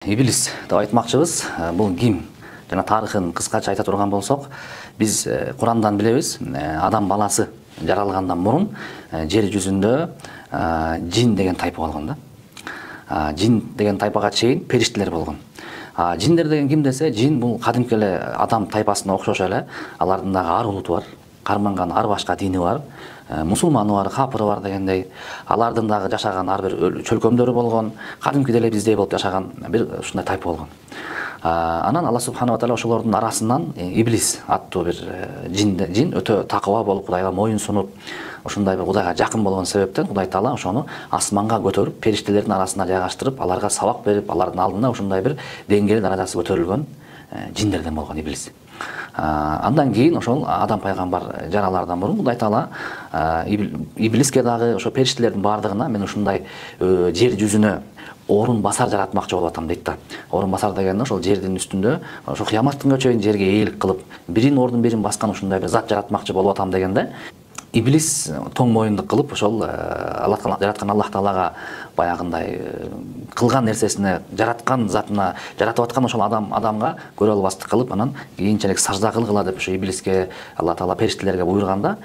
Иблис деп айтмакчыбыз. Бул ким? Жана тарыхын кыскача айта турган болсок, биз Курандан билебиз, адам баласы жаралгандан мурун жер жүзүндө жин деген тайпа болгон да. Жин деген тайпага чейин периштелер болгон. Жиндер деген ким десе, жин бул кадимки эле адам тайпасына окшош эле, алардын дагы ар улуту бар, карманган ар башка дини бар, мусулманы бар, капыры бар дегендей. Алардын дагы жашаган ар бир чөлкөмдөрү болгон, кадимки эле биздей болуп жашаган бир ушундай тайпа болгон. Анан Алла субханала таала ошолордун арасынан Иблис аттуу бир жин өтө такыба болуп, Кудайга моюн сунуп, ушундай бир Кудайга жакын болгон себептен Кудай таала ошону асманга көтөрүп, периштелердин арасына жайгаштырып, аларга сабак берип, алардын алдына ушундай бир деңгээли даражасы көтөрүлгөн жиндерден болгон Иблис. Андан кийин ошол Адам пайгамбар жаралардан мурун Кудай таала Иблиске дагы ошо периштелердин бардыгына мен ушундай жер жүзүнө орун басар жаратмакчы болуп атам дейт да. Орун басар дегенде ошол жердин үстүндө ошо кыяматтык чейин жерге ээлик кылып, бирин ордун бирин баскан ушундай бир зат жаратмакчы болуп атам дегенде, Иблис тоң моюндук кылып ошол жараткан Аллах таалага баягындай кылган нерсесине, жараткан затына, жаратып аткан ошол адамга көрө албастык кылып, анан кийинчерээк сажда кылгыла деп ошо Иблиске Алла таала периштелерге буйрганда,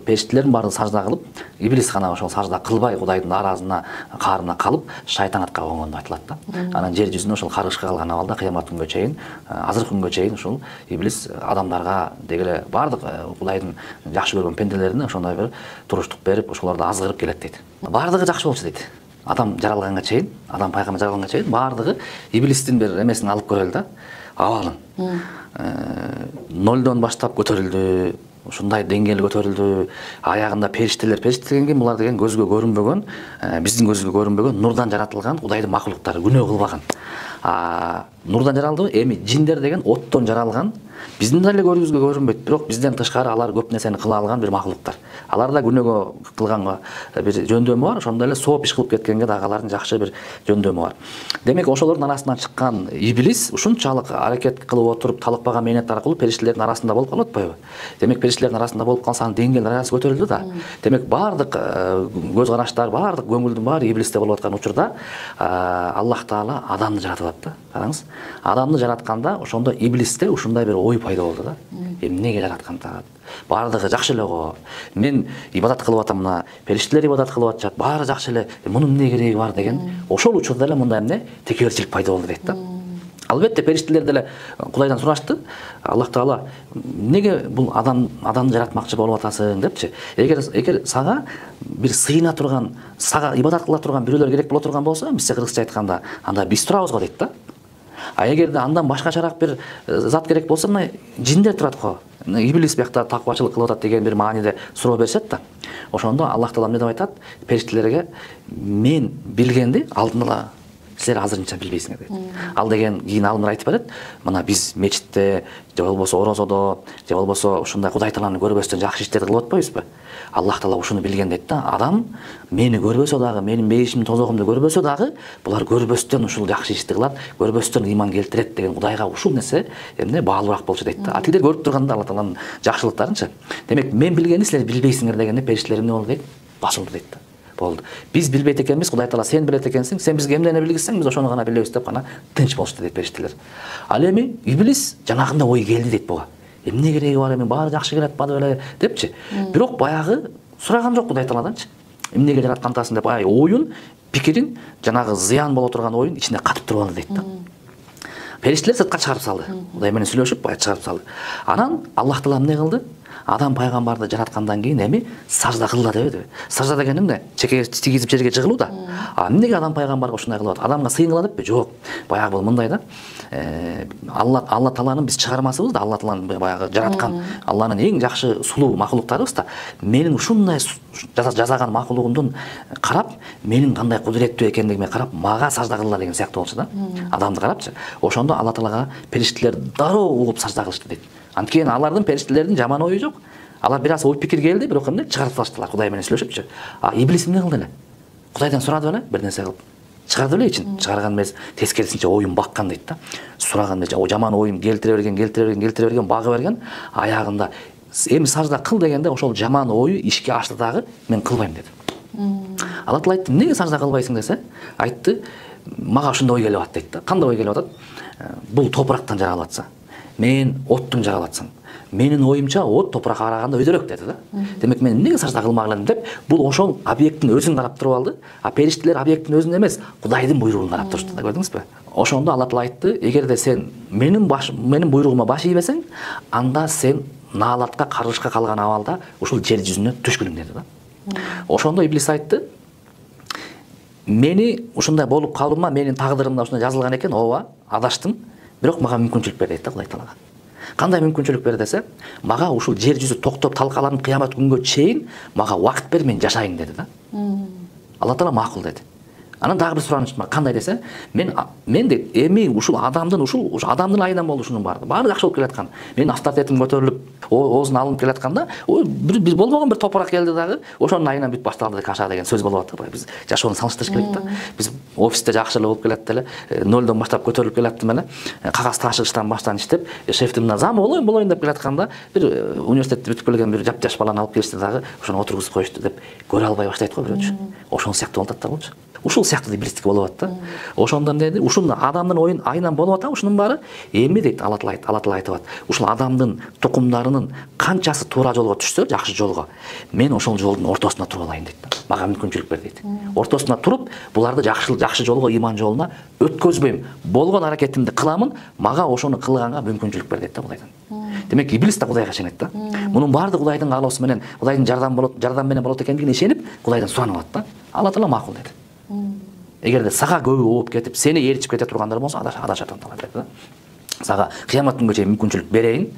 периштелердин баары сажда кылып, Иблис гана ошол сажда кылбай Кудайдын аразына, каарына калып, шайтанатка конгон деп айтылат да. Анан жер жүзүнө ошол каргышка калган абалда кыямат күнгө чейин, азыркы күнгө чейин ушул Иблис адамдарга дегеле бардык Кудайдын жакшы көргөн пенделерине ошондой бир туруштук берип, ошолорду азгырып келет дейт. Бардыгы жакшы болчу дейт. Адам жаралганга чейин, адам пайгамбар жаралганга чейин бардыгы Иблистин бир эмесин алып көрөлү да, абалын. Нолдон баштап көтөрүлдү, ушундай деңгээлге көтөрүлдү. Аягында периштелер деген ким? Булар деген көзгө көрүнбөгөн, биздин көзгө көрүнбөгөн нурдан жаратылган Кудайдын макулуктары, күнөө кылбаган. Нурдан жаралды, эми жиндер деген оттон жаралган, биздин деле көзгө көрүнбөйт, бирок бизден тышкары алар көп нерсени кыла алган бир макулуктар. Аларда күнөөгө кылганга бир жөндөмү бар, ошондой эле сооп иш кылып кеткенге дагы алардын жакшы бир жөндөмү бар. Демек ошолордун арасынан чыккан Иблис ушунчалык аракет кылып отуруп, талыкпаган мээнет аркылуу периштелердин арасында болуп калып атпайбы? Демек периштелердин арасында болуп калса, анын деңгээл даражасы көтөрүлдү да. Демек бардык көз караштар, бардык көңүлдүн баары Иблисте болуп аткан учурда Аллах таала адамды жаратып атты. Караңыз, адамды жаратканда ошондо Иблисте ушундай бир ой пайда болду да. Эмнеге жаратканда? Бардыгы жакшы эле го. Мен ибадат кылып атам, мына периштелер ибадат кылып атышат, баары жакшы эле. Мунун эмне кереги бар деген. Ошол учурда эле мындай эмне текеберчилик пайда болду дейт да. Албетте периштелер деле Кудайдан сурашты. Аллах таала эмнеге бул адамды жаратмакчы болуп атасың депчи. Эгер сага бир сыйына турган, сага ибадат кыла турган бирөөлөр керек боло турган болсо, бизче кыргызча айтканда, анда биз турабыз го дейт да. Эгерде андан башкачараак бир зат керек болсо, мына жиндер турат го. Иблис биякта таквачылык кылып атат деген бир мааниде суроо беришет да. Ошондо Аллах таала эмне деп айтат? Периштелерге мен билгенди алдын ала силер азырынча билбейсиңер дейт. Ал деген кийин алымдар айтып берет. Мына биз мечитте, же болбосо орозодо, же болбосо ушундай Кудай тааланы көрбөстөн жакшы иштерди кылып атпайбызбы? Аллах таала ушуну билген дейт да. Адам мени көрбөсө дагы, менин мейишимди тозогумду көрбөсө дагы, булар көрбөстөн ушул жакшы ишти кылат, көрбөстөн ыйман келтирет деген Кудайга ушул нерсе эмне баалуураак болчу дейт да. Тилер көрүп турганда Алла тааланын жакшылыктарынчы. Демек мен билгенди силер билбейсиңер дегенде периштелер эмне болду дейт? Басылды дейт да. Болду. Биз билбейт экенбиз, Кудай таала сен билет экенсиң, сен бизге эмнени билгизсең, биз ошону гана билебиз деп гана тынч болушту дейт периштелер. Ал эми Иблис жанагында ой келди дейт буга. Эмне кереги бар, эми баары жакшы келе атпады беле депчи. Бирок баягы сураган жок Кудай тааладанчы. Эмнеге жараткантасың деп оюн, пикирин, жанагы зыян боло турган оюн ичине катып туруп алды дейт да. Периштелер сыртка чыгарып салды. Кудай менен сүйлөшүп, бая чыгарып салды. Анан Аллах таала эмне кылды? Адам пайгамбарды жараткандан кийин эми сажда кылла дебеди. Сажда деген эмне? Чеке тигизип жерге жыгылуу да. Эмнеге адам пайгамбарга ушундай кылып атат? Адамга сыйынгыла деппи? Жок. Баягы бул мындай да. Алла тааланын биз чыгармасыбыз да, Алла тааланын баягы жараткан, Алланын эң жакшы сулуу макулуктарыбыз да. Менин ушундай жасаган макулугумдун карап, менин кандай кудуреттүү экендигиме карап, мага сажда кылла деген сыяктуу болчу да. Адамды карапчы. Ошондо Алла таалага периштелер дароо угуп сажда кылышты дейт. Анткени алардын периштелердин жаман ою жок. Алар бир аз ой пикир келди, бирок эмне чыгарып салыштылар Кудай менен сүйлөшүпчү. Иблис эмне кылды эле? Кудайдан сурады беле, бир нерсе кылып. Чыгарды беле ичин. Чыгарган эмес, тескерисинче оюн баккан дейт да. Сураган эле, жаман оюн келтире берген, багы берген, аягында эми сажда кыл дегенде ошол жаман ою ишке ашты дагы, мен кылбайм деди. Алла таала айтты, эмнеге сажда кылбайсың десе, айтты, мага ушундай ой келип атат дейт да. Кандай ой келип атат? Бул топурактан жаралып атса, мен оттун жаралып атсам, менин оюмча от топуракка караганда өйдөрөөк деди да. Демек мен эмнеге сажда кылмак элем деп, бул ошол объекттин өзүн карап туруп алды. А периштелер объекттин өзүн эмес, Кудайдын буйругун карап турушты да, көрдүңүзбү? Ошондо Алла Таала айтты, эгерде сен менин буйругума баш ийбесең, анда сен наалатка каргышка калган абалда ушул жер жүзүнө түшкүнүң деди да. Ошондо Иблис айтты, мени ушундай болуп калуума, менин тагдырымда ушундай жазылган экен, ооба, адаштым, бирок мага мүмкүнчүлүк бер дейт да Кудай Таалага. Кандай мүмкүнчүлүк бер десе, мага ушул жер жүзү токтоп талкаланып кыямат күнгө чейин мага убакыт бер, мен жашайын деди да. Алла Таала макул деди. Анан дагы бир сураныш бар. Кандай десе, мен дейт, эми ушул адамдын айынан болду ушунун баары жакшы болуп келаткан. Менин авторитетим көтөрүлүп, оозун алынып келатканда, бир болбогон бир топурак келди дагы, ошонун айынан бүт башталды деп каша деген сөз болуп атты. Биз жашоону салыштырыш керек да. Биз офисте жакшы эле болуп келатты эле, нөлдөн баштап көтөрүлүп келаттым эле, кагаз ташыгычтан баштан иштеп, шефтим мына зам болоюн деп келатканда, бир университетти бүтүп келген бир жап-жаш баланы алып келишти дагы, ошону отургузуп коюшту деп көрө албай баштайт го бирөөчү. Ошол сыяктуу болуп атат да болчу. Ушул сыяктуу иблистик болуп атат да. Ошондон деди, ушул адамдын оюн айынан болуп атат, ушунун баары эми дейт Алла Таала айтып атат. Ушул адамдын тукумдарынын канчасы туура жолго түшсө, жакшы жолго, мен ошол жолдун ортосунда туруп алайын дейт да. Мага мүмкүнчүлүк бер дейт. Ортосунда туруп, буларды жакшы жолго, иман жолуна өткөзбөйм. Болгон аракетимди кыламын, мага ошону кылганга мүмкүнчүлүк бер дейт да Кудайдан. Демек иблис да Кудайга ишенет да. Мунун баардыгы Кудайдын каалоосу менен, Кудайдын жардам менен болот экендигине ишенип, Кудайдан суранып алат да. Алла Таала макул деди. Эгерде сага көбү ооп кетип, сени ээрчип кете тургандар болсо, адашат анталар деди да. Сага кыямат күнгө чейин мүмкүнчүлүк берейин,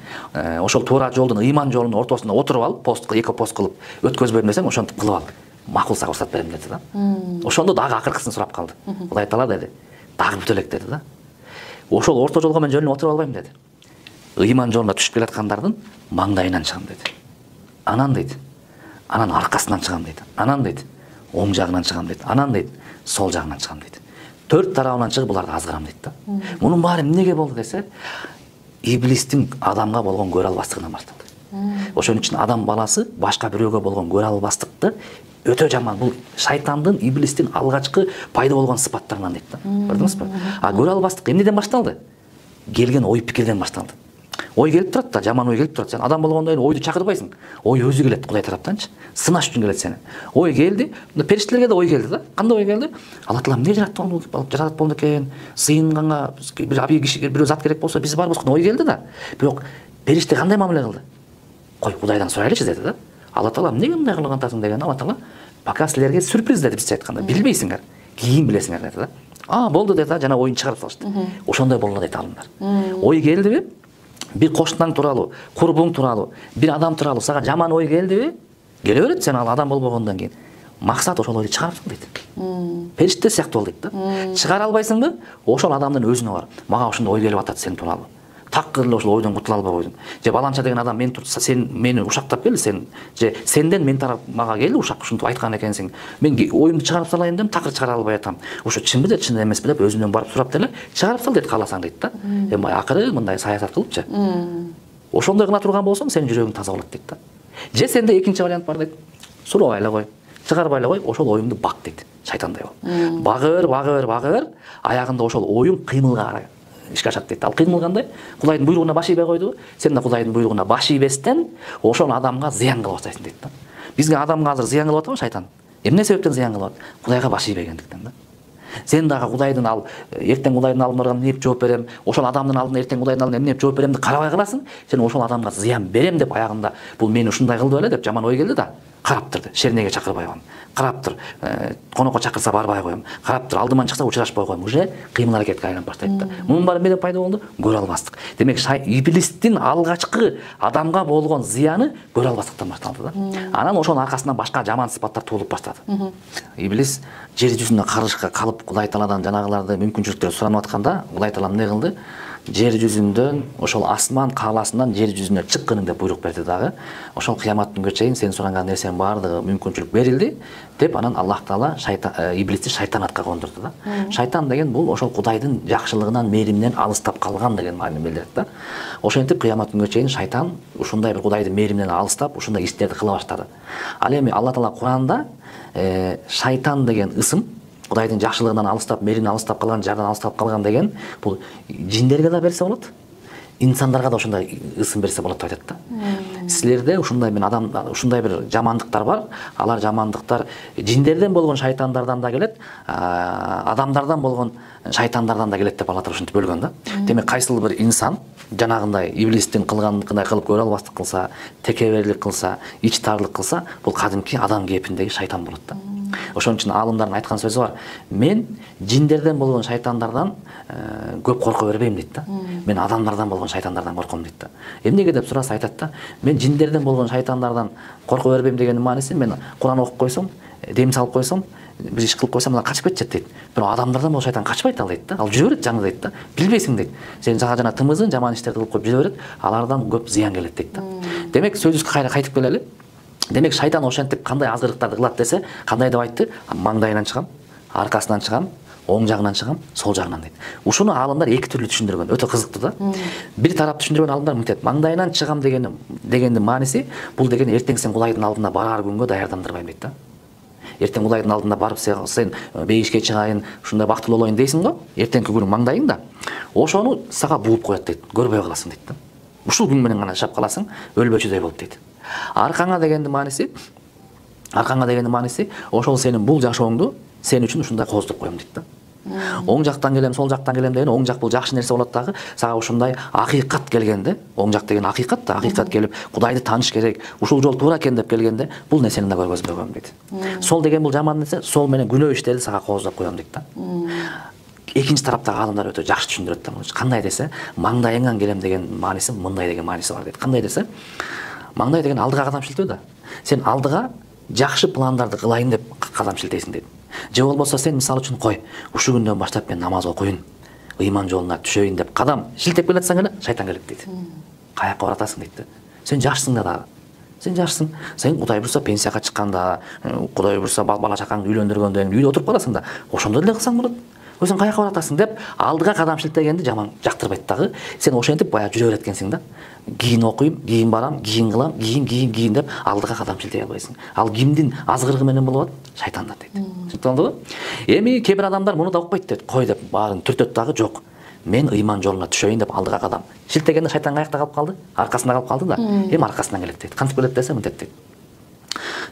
ошол туура жолдун, иман жолунун ортосунда отуруп алып, эки пост кылып өткөзбөйм десең, ошентип кылып ал. Макул сага уруксат берем деди да. Ошондо дагы акыркысын сурап калды. Кудай Таала деди, дагы бүтө элек деди да. Ошол орто жолго мен жөнүнө отуруп албайм деди. Иман жолуна түшүп келаткандардын маңдайынан чыгам деди. Анан дейт, анан аркасынан чыгам дейт. Анан дейт, оң жагынан чыгам дейт. Анан дейт, сол жагынан чыгам дейт. Төрт тарабынан чыгып буларды азгырам дейт да. Мунун баары эмнеге болду десе, иблистин адамга болгон көрө албастыгынан башталды. Ошон үчүн адам баласы башка бирөөгө болгон көрө албастыкты өтө жаман. Бул шайтандын, иблистин алгачкы пайда болгон сыпаттарынан дейт да. Көрдүңүзбү? А көрө албастык эмнеден башталды? Келген ой пикирден башталды. Ой келип турат да, жаман ой келип турат. Сен адам болгондон кийин ойду чакырбайсың. Ой өзү келет Кудай тараптанчы. Сынаш үчүн келет сени. Ой келди, периштелерге да ой келди да. Кандай ой келди? Алла Таала эмне жаратат болду экен? Сыйынганга бир абий киши, бирөө зат керек болсо биз барбыз. Ой келди да. Бирок периште кандай мамиле кылды? Кой Кудайдан сурайлычы деди да. Алла Таала эмнеге мындай кылган атасың деген Алла Таала пока силерге сюрприз деди бизче айтканда. Билбейсиңер, кийин билесиңер деди да. Болду деди да, жана оюн чыгарып салышты. Ошондой болду дейт алымдар. Ой келдиби? Бир кошунаң тууралуу, курбуң тууралуу, бир адам тууралуу сага жаман ой келдиби? Келе берет, сен ал адам болбогондон кийин. Максат ошол ойду чыгарып сал дейт. Периште сыяктуу бол дейт да. Чыгара албайсыңбы? Ошол адамдын өзүнө бар. Мага ошондой ой келип атат сен тууралуу. Такыр эле ошол ойдон кутула албай койдум. Же баланча деген адам мен турса, сен мени ушактап келди, же сенден мен тарап мага келди ушак, ушинтип айткан экенсиң. Мен оюмду чыгарып салайын дем, такыр чыгара албай атам. Ошо чынбы же чын эмеспи деп өзүмдөн барып сурап деле чыгарып сал дейт кааласаң дейт да. Эми акыры мындай саясат кылыпчы. Ошондой кыла турган болсоң, сенин жүрөгүң таза болот дейт да. Же сенде экинчи вариант бар дейт. Сурабай эле кой, чыгарбай эле кой, ошол оюңду бак дейт. Шайтандай бол. Багыр, аягында ошол оюң кыймылга ишке ашат дейт. Ал кыймыл кандай? Кудайдын буйругуна баш ийбей койдубу? Сен да Кудайдын буйругуна баш ийбестен ошол адамга зыян кылып атасың дейт да. Бизге адамга азыр зыян кылып атабы шайтан? Эмне себептен зыян кылып атат? Кудайга баш ийбегендиктен да. Сен дагы Кудайдын эртең Кудайдын алдына эмне деп жооп берем, ошол адамдын алдына эртең Кудайдын алдына эмне деп жооп беремди карабай каласың. Сен ошол адамга зыян берем деп аягында бул мени ушундай кылды беле деп жаман ой келди да. Карап турду, шернеге чакырбай коем. Карап тур, конокко чакырса барбай коем. Карап тур, алдыман чыкса учурашпай коем. Уже кыймыл аракетке айланып баштайт да. Мунун баары эмнеден пайда болду? Көрө албастык. Демек иблистин алгачкы адамга болгон зыяны көрө албастыктан башталды да. Анан ошонун аркасынан башка жаман сыпаттар туулуп баштады. Иблис жер жүзүндө карышка калып Кудай Тааладан жанагыларды мүмкүнчүлүктөр суранып атканда, Кудай Таала эмне кылды? Жер жүзүндөн ошол асман кааласынан жер жүзүнө чыккының деп буйрук берди дагы. Ошол кыямат күнгө чейин сен суранган нерсенин баардыгы мүмкүнчүлүк берилди деп анан Аллах Таала иблисти шайтанатка кондурду да. Шайтан деген бул ошол Кудайдын жакшылыгынан, мээриминен алыстап калган деген маанини билдирет да. Ошентип кыямат күнгө чейин шайтан ушундай бир Кудайдын мээриминен алыстап, ушундай иштерди кыла баштады. Ал эми Алла Таала Куранда шайтан деген ысым Кудайдын жакшылыгынан алыстап, мээринен алыстап калган, жардан алыстап калган деген бул жиндерге да берсе болот, инсандарга да ошондой ысым берсе болот деп айтат да. Силерде ушундай ушундай бир жамандыктар бар. Алар жамандыктар жиндерден болгон шайтандардан да келет, адамдардан болгон шайтандардан да келет деп Алла Таала ушинтип бөлгөн да. Демек кайсыл бир инсан жанагындай иблистин кылганыкындай кылып көрө албастык кылса, текеберлик кылса, ич таарлык кылса, бул кадимки адам кейпиндеги шайтан болот да. Ошон үчүн аалымдардын айткан сөзү бар. Мен жиндерден болгон шайтандардан көп корко бербейм дейт да. Мен адамдардан болгон шайтандардан корком дейт да. Эмнеге деп сураса айтат да. Мен жиндерден болгон шайтандардан корко бербейм дегенин мааниси, мен Куран окуп койсом, дем салып койсом, бир иш кылып койсом, алар качып кетет дейт. Бирок адамдардан болгон шайтан качпайт ал дейт да. Ал жүрө берет жаңы дейт да. Билбейсиң дейт. Сен жана тымызын, жаман иштерди кылып коюп жүрө берет, алардан көп зыян келет дейт да. Демек сөзүбүзгө кайтып келели. Демек шайтан ошентип кандай азгырыктарды кылат десе, кандай деп айтты? Маңдайынан чыгам, аркасынан чыгам, оң жагынан чыгам, сол жагынан дейт. Ушуну аалымдар эки түрлүү түшүндүргөн. Өтө кызыктуу да. Бир тарап түшүндүргөн аалымдар мынтет. Маңдайынан чыгам дегендин мааниси, бул деген эртең сен Кудайдын алдына барар күнгө даярдандырбайм дейт да. Эртең Кудайдын алдына барып сен бейишке чыгайын, ушундай бактылуу болоюн дейсиң го, эртеңки күнүң маңдайыңда. Ошону сага бууп коет дейт. Көрбөй каласың дейт да. Ушул күн менен гана жашап каласың, өлбөчүдөй болуп дейт. Аркаңа дегендин мааниси, ошол сенин бул жашооңду сен үчүн ушундай кооздоп коем дейт да. Оң жактан келем, сол жактан келем деген, оң жак бул жакшы нерсе болот дагы, сага ушундай акыйкат келгенде, оң жак деген акыйкат да, акыйкат келип, Кудайды тааныш керек, ушул жол туура экен деп келгенде, бул нерсени да көргөзбөй коем дейт. Сол деген бул жаман нерсе, сол менен күнөө иштерди сага кооздоп коем дейт да. Экинчи тараптагы аалымдар өтө жакшы түшүндүрөт да. Кандай десе, маңдайыңан келем деген мааниси, мындай деген мааниси бар дейт. Кандай десе, маңдай деген алдыга кадам шилтөө да. Сен алдыга жакшы пландарды кылайын деп кадам шилтейсиң дейт. Же болбосо сен мисалы үчүн кой, ушул күндөн баштап мен намаз окуйн, ыйман жолуна түшөйүн деп кадам шилтеп келатсаң эле шайтан келет дейт. Каяка баратасың дейт. Сен жашсың да дагы. Сен жашсың. Сен Кудай буйрса пенсияга чыкканда, Кудай буйрса бала чакаңды үйлөндүргөндөн кийин үйдө отуруп каласың да. Ошондо деле кылсаң болот. Өзүң каяка баратасың деп алдыга кадам шилтегенди жаман жактырбайт дагы. Сен ошентип баягы жүрө берет экенсиң да. Кийин окуйм, кийин барам, кийин кылам, кийин деп алдыга кадам шилтей албайсың. Ал кимдин азгырыгы менен болуп атат? Шайтандан дейт. Түшүндүңүзбү? Эми кээ бир адамдар муну да укпайт дейт. Кой деп баарын түртөт дагы, жок. Мен ыйман жолуна түшөйүн деп алдыга кадам шилтегенде шайтан каякта калып калды? Аркасында калып калды да. Эми аркасынан келет дейт. Кантип келет десе мынтет дейт.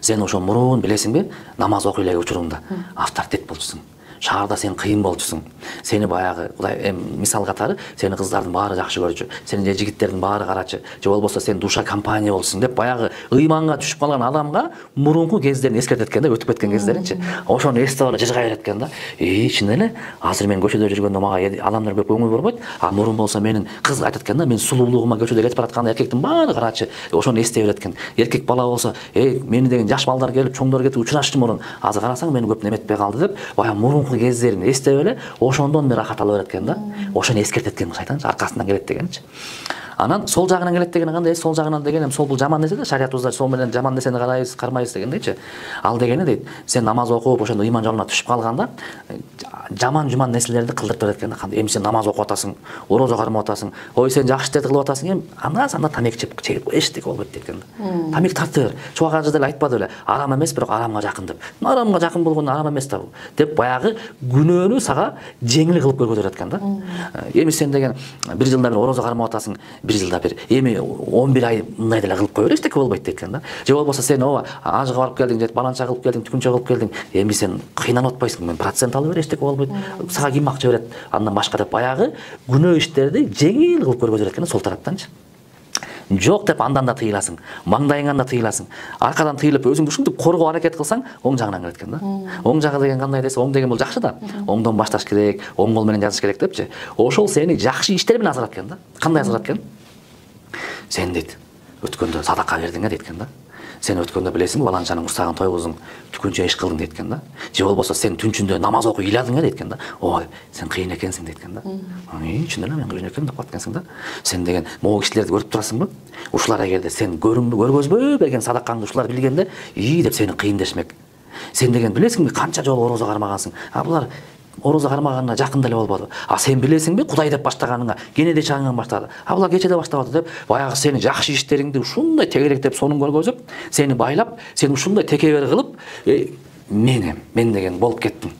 Сен ошол мурун билесиңби, намаз окуй элек учуруңда авторитет болчусуң. Шаарда сен кыйын болчусуң. Сени баягы Кудай мисал катары сени кыздардын баары жакшы көрчү. Сени жигиттердин баары карачы. Же болбосо сен душа компания болсуң деп баягы ыйманга түшүп калган адамга мурунку кездерин эскертет экен да, өтүп кеткен кездеринчи. Ошону эстеп алып жыжыга берет экен да. Чын эле азыр мен көчөдө жүргөндө мага адамдар көп көңүл бурбойт. А мурун болсо менин кыз айтат экен да, мен сулуулугума көчөдө кетип баратканда эркектин баары карачы. Ошону эстей берет экен. Эркек бала болсо, мени деген жаш балдар келип, чоңдор кетип учурашчы мурун. Азыр карасаң мени көп неметпей калды деп, баягы мурунку кездерин эстеп эле ошондон бери рахат ала берет экен да. Ошону эскертет экен шайтан, аркасынан келет дегенчи. Анан сол жагынан келет деген кандай? Сол жагынан деген сол бул жаман нерсе да, шариятыбызда сол менен жаман нерсени карайбыз, кармайбыз дегендейчи. Ал дегени дейт, сен намаз окуп ошондо ыйман жолуна түшүп калганда жаман нерселерди кылдырып берет экен да. Эми сен намаз окуп атасың, орозо кармап атасың, ой сен жакшы иштерди кылып атасың, эми анда-санда тамеки чегип эчтеке болбойт дейт экен да. Тамеки тартып бер. Чубак деле айтпады беле, арам эмес, бирок арамга жакын деп. Арамга жакын болгон арам эмес да бул деп баягы күнөөнү сага жеңил кылып көргөзөт экен да. Эми сен деген бир жылда бир орозо кармап атасың, бир жылда бир, эми 11 ай мындай деле кылып кое бер, эчтеке болбойт дейт экен да. Же болбосо сен ажыга барып келдиң, же баланча кылып келдиң, түкүнчө кылып келдиң, эми сен кыйналып атпайсың, мен процент алып бер, эчтеке болбойт. Сага ким акча берет? Андан башка деп баягы күнөө иштерди жеңил кылып көргөзөт экен сол тараптанчы. Жок деп андан да тыйыласың, маңдайыңан да тыйыласың. Аркадан тыйылып өзүңдү ушинтип коргоо аракет кылсаң, оң жагынан келет экен да. Оң жагы деген кандай десе, оң деген бул жакшы да. Оңдон башташ керек, оң кол менен жазыш керек депчи. Ошол сени жакшы иштер менен азгырат экен да. Кандай азгырат экен? Сен дейт, өткөндө садака бердиң дейт экен да. Сен өткөндө билесиң, баланчанын курсагын тойгуздуң, түкүнчө иш кылдың дейт экен да. Же болбосо сен түнчүндө намаз окуп ыйладың дейт экен да. Ой, сен кыйын экенсиң дейт экен да. Чын эле мен кыйын экенмин деп калат экенсиң да. Сен деген могу кишилерди көрүп турасыңбы? Ушулар эгерде сен көргөзбөй берген садакаңды ушулар билгенде, деп сени кыйын дешмек. Сен деген билесиңби канча жолу орозо кармагансың. А булар орозо кармаганына жакын деле болбоду. А сен билесиңби, Кудай деп баштаганыңа кенеде чагыңан баштады. А булар кечеде баштабады деп, баягы сени жакшы иштериңди ушундай тегеректеп сонун көргөзүп, сени байлап, сени ушундай текебер кылып, мен деген болуп кеттим.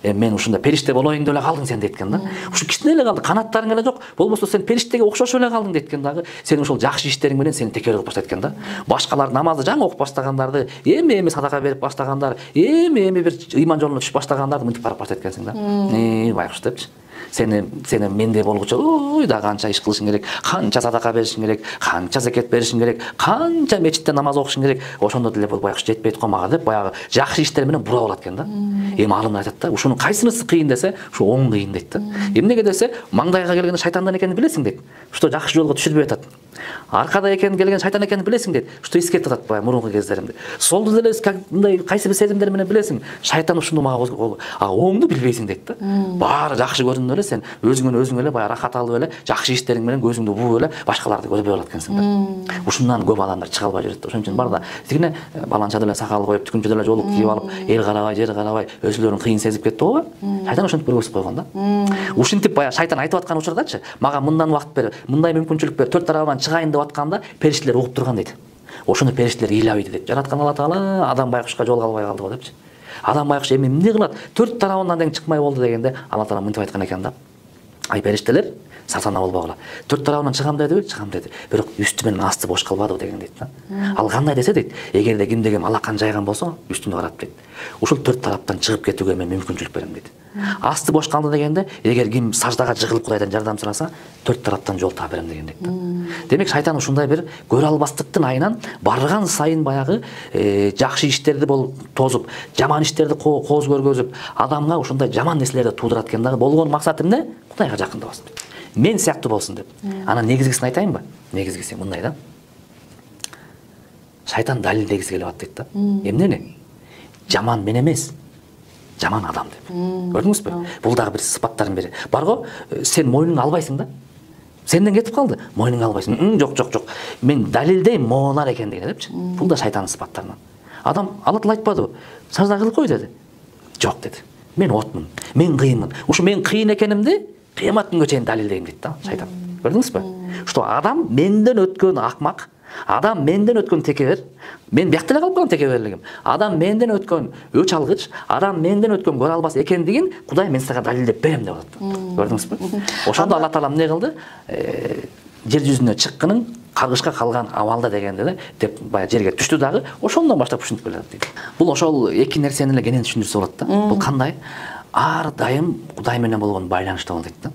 мен ушундай периште болоюн деп эле калдың сен дейт экен да. Ушу кичине эле калды, канаттарың эле жок. Болбосо сен периштеге окшош эле калдың дейт экен дагы. Сен ошол жакшы иштериң менен сени текебер кылып баштайт экен да. Башкалар намазды жаңы окуп баштагандарды, эми садака берип баштагандар, эми бир ыйман жолуна түшүп баштагандарды мынтип карап баштайт экенсиң да. Байкуш депчи. Сени менде болгучу ой да канча иш кылышың керек, канча садака беришиң керек, канча закет беришиң керек, канча мечитте намаз окушуң керек. Ошондо деле бул байкуш жетпейт го мага деп баягы жакшы иштер менен бура алат экен да. Эми алымдар айтат да, ушунун кайсынысы кыйын десе, ушу оң кыйын дейт да. Эмнеге десе, маңдайга келгенде шайтандан экенин билесиң дейт. Ушто жакшы жолго түшүрбөй атат. Аркада экенин келген шайтан экенин билесиң дейт. Ушто эскертип атат баягы мурунку кездеримде. Солду деле мындай кайсы бир сезимдер менен билесиң, шайтан ушуну мага оңду билбейсиң дейт да. Баары жакшы көрүнүп эле сен өзүң эле баягы рахат алып эле жакшы иштериң менен көзүңдү бууп эле башкаларды көрбөй алат экенсиң да. Ушундан көп адамдар чыга албай жүрөт. Ошон үчүн бар да тигине баланча деле сакал коюп, түкүнчө деле жолук кийип алып, эл карабай, жер карабай, өзүлөрүн кыйын сезип кетти го. Шайтан ошентип көргөзүп койгон да. Ушинтип баягы шайтан айтып аткан учурдачы, мага мындан убакыт бер, мындай мүмкүнчүлүк бер, төрт тарабынан чыгайын деп атканда периштелер угуп турган дейт. Ошону периштелер ыйлабайт дейт. Жараткан Алла Таала адам байкушка жол калбай калды го депчи. Адам байкуш эми эмне кылат? Төрт тарабынан тең чыкмай болду дегенде Алла Таала мынтип айткан экен да. Ай периштелер, сатана болбогула. Төрт тарабынан чыгам деди, чыгам деди. Бирок үстү менен асты бош калбады деген дейт да. Ал кандай десе дейт, эгерде кимде ким алакан жайган болсо, үстүндө карап дейт. Ушул төрт тараптан чыгып кетүүгө мен мүмкүнчүлүк берем дейт. Асты бош калды дегенде, эгер ким саждага жыгылып Кудайдан жардам сураса, төрт тараптан жол таап берем деген дейт да. Демек шайтан ушундай бир көрө албастыктын айынан барган сайын баягы жакшы иштерди тозуп, жаман иштерди кооз көргөзүп, адамга ушундай жаман нерселерди туудурат экен дагы. Болгон максаты эмне? Кудайга жакындабасын деп. Мен сыяктуу болсун деп. Анан негизгисин айтайынбы? Негизгиси мындай да. Шайтан далилдегиси келип атат дейт да. Эмнени? Жаман мен эмес, жаман адам деп. Көрдүңүзбү? Бул дагы бир сыпаттардын бири. Барго, сен мойнуңа албайсың да. Сенден кетип калды, мойнуңа албайсың. Жок. Мен далилдейм моонар экен деген депчи. Бул да шайтандын сыпаттарынан. Адам Алла Таала айтпадыбы? Сажда кылып кой деди. Жок деди. Мен отмун, мен кыйынмын. Ушу мен кыйын экенимди кыямат күнгө чейин далилдейм дейт да шайтан. Көрдүңүзбү? Что адам менден өткөн акмак, адам менден өткөн текебер, мен биякта эле калып калган текеберлигим. Адам менден өткөн өч алгыч, адам менден өткөн көрө албас экендигин Кудай мен сага далилдеп берем деп атат. Көрдүңүзбү? Ошондо Алла Таала эмне кылды? Жер жүзүнө чыккынын каргышка калган абалда дегенде деп баягы жерге түштү дагы, ошондон баштап ушинтип келет дейт. Бул ошол эки нерсени эле кенен түшүндүрсө болот да. Бул кандай? Ар дайым Кудай менен болгон байланышта бол дейт да.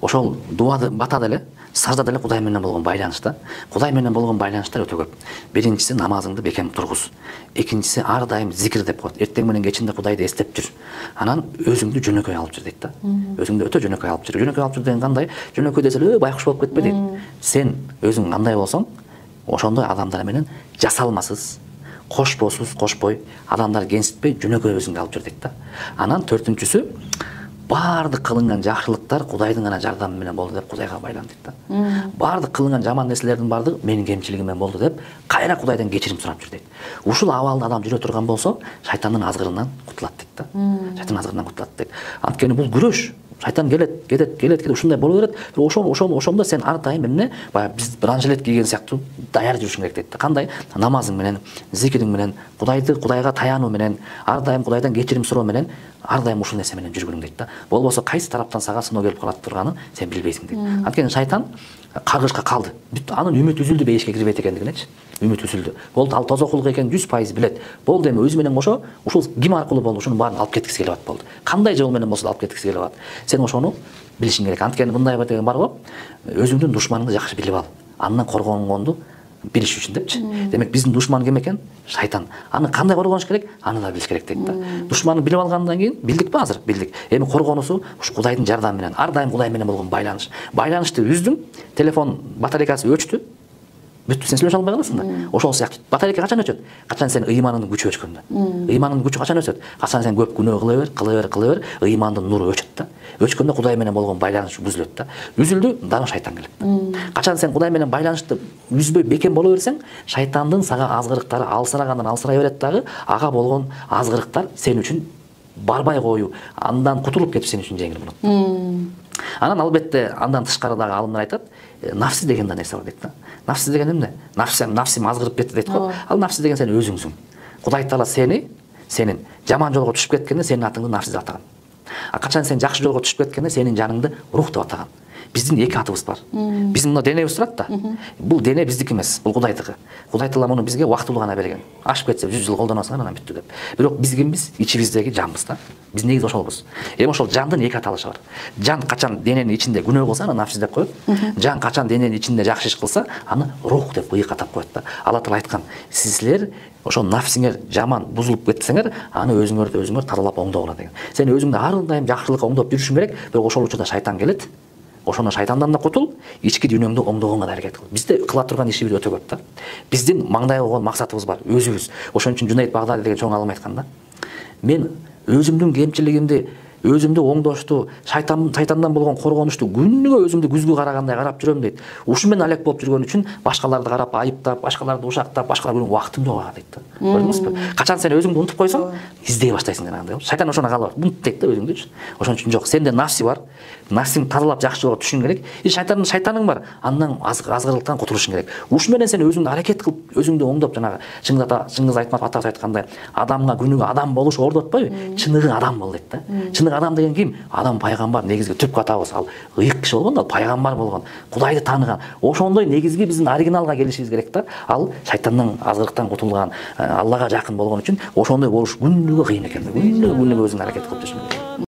Ошол дуады батада эле, сажда деле Кудай менен болгон байланышта. Кудай менен болгон байланыштар өтө көп. Биринчиси намазыңды бекем тургуз. Экинчиси ар дайым зикир деп коет. Эртең менен кечинде Кудайды эстеп жүр. Анан өзүңдү жөнөкөй алып жүр дейт да. Өзүңдү өтө жөнөкөй алып жүр. Жөнөкөй алып жүр деген кандай? Жөнөкөй десе эле байкуш болуп кетпе дейт. Сен өзүң кандай болсоң, ошондой адамдар менен жасалмасыз, кошпосуз, кошпой, адамдар кенситпей жөнөкөй өзүңдү алып жүр дейт да. Анан төртүнчүсү бардык кылынган жакшылыктар Кудайдын гана жардамы менен болду деп Кудайга байлан дейт да. Бардык кылынган жаман нерселердин бардыгы менин кемчилигимден болду деп кайра Кудайдан кечирим сурап жүр дейт. Ушул абалда адам жүрө турган болсо, шайтандын азгырынан кутулат дейт да. Шайтан азгырынан кутулат дейт. Анткени бул күрөш. Шайтан келет, ушундай боло берет. Ошондо сен ар дайым эмне? Баягы биз бранжилет кийген сыяктуу даяр жүрүшүң керек дейт да. Кандай? Намазың менен, зикириң менен, Кудайга таянуу менен, ар дайым Кудайдан кечирим суроо менен, ар дайым ушул нерсе менен жүргүнүң дейт да. Болбосо кайсы тараптан сага сыноо келип калат турганын сен билбейсиң дейт. Анткени шайтан каргышка калды. Бүт анын үмүт үзүлдү, бейишке кирбейт экендигинечи. Үмүт үзүлдү. Болду, ал тозокулук экенин 100% билет. Болду, эми өзү менен кошо ушул ким аркылуу болду, ушунун баарын алып кеткиси келип атат болду. Кандай жол менен болсо да алып кеткиси келип атат. Сен ошону билишиң керек. Анткени мындай деген бар го, өзүңдүн душманыңды жакшы билип ал. Андан коргонуңду билиш үчүн депчи. Демек биздин душман ким экен? Шайтан. Аны кандай коргонуш керек? Аны да билиш керек дейт да. Душманды билип алгандан кийин билдикпи азыр? Билдик. Эми коргонусу ушу Кудайдын жардамы менен, ар дайым Кудай менен болгон байланыш. Байланышты үздүң, телефон батарейкасы өчтү. Бүт сен сүйлөшө албай каласың да. Ошол сыяктуу. Батарейка качан өчөт? Качан сен ыйманыңдын күчү өчкөндө. Ыйманыңдын күчү качан өчөт? Качан сен көп күнөө кыла бер, ыймандын нуру өчөт да. Өчкөндө Кудай менен болгон байланыш үзүлөт да. Үзүлдү, дагы шайтан келет да. Качан сен Кудай менен байланышты үзбөй бекем боло берсең, шайтандын сага азгырыктары алсырай берет дагы, ага болгон азгырыктар сен үчүн барбай коюу, андан кутулуп кетип сен үчүн жеңил болот. Анан албетте андан тышкары дагы алымдар айтат, нафси деген да нерсе бар дейт да. Нафси деген эмне? Нафсим азгырып кетти дейт го. Ал нафси деген сен өзүңсүң. Кудай Таала сени сенин жаман жолго түшүп кеткенде сенин атыңды нафс деп атаган. Качан сен жакшы жолго түшүп кеткенде сенин жаныңды рух деп атаган. Биздин эки атыбыз бар. Биздин мына денебиз турат да. Бул дене биздики эмес, бул Кудайдыкы. Кудай Таала муну бизге убактылуу гана берген. Ашып кетсе 100 жыл колдоносуң анан бүттү деп. Бирок биз кимбиз? Ичибиздеги жанбыз да. Биз негизи ошолбуз. Эми ошол жандын эки аталышы бар. Жан качан дененин ичинде күнөө кылса, аны нафс деп коет. Жан качан дененин ичинде жакшы иш кылса, аны рух деп быйык атап коет да. Алла Таала айткан, силер ошо нафсиңер жаман бузулуп кетсеңер, аны өзүңөр тазалап оңдогула деген. Сен өзүңдү ар дайым жакшылыкка оңдоп жүрүшүң керек, бирок ошол учурда шайтан келет. Ошону шайтандан да кутул, ички дүйнөңдү оңдогонго да аракет кыл. Бизде кыла турган ишибиз өтө көп да. Биздин маңдай болгон максатыбыз бар, өзүбүз. Ошон үчүн Жунейд Багдади деген чоң алым айткан да. Мен өзүмдүн кемчилигимди, өзүмдү оңдошту, шайтандан болгон коргонучту күнүгө өзүмдү күзгү карагандай карап жүрөм дейт. Ушу менен алек болуп жүргөн үчүн башкаларды карап айыптап, башкаларды ушактап, башкаларга убактым жок ага дейт да. Көрдүңүзбү? Качан сен өзүңдү унутуп койсоң, издей баштайсың жанагындай. Шайтан ошону каалап унут дейт да өзүңдү. Ошон үчүн жок, сенде нафси бар. Нафсиң тазалап жакшы жолго түшүшүң керек. Шайтаның бар, андан азгырылыктан кутулушуң керек. Ушу менен сен өзүңдү аракет кылып, өзүңдү оңдоп жанагы Чыңгыз Айтматов атабыз айткандай, адамга күнүгө адам болуш ордотпойбу, чыныгы адам бол дейт да. Чыныгы адам деген ким? Адам пайгамбар, негизги түпкү атабыз. Ал ыйык киши болгон да, пайгамбар болгон, Кудайды тааныган. Ошондой негизги биздин оригиналга келишибиз керек да. Ал шайтандын азгырыктан кутулган, Аллага жакын болгон үчүн ошондой болуш күнүгө кыйын экен. Күнүгө өзүң аракет кылып жүрүш керек.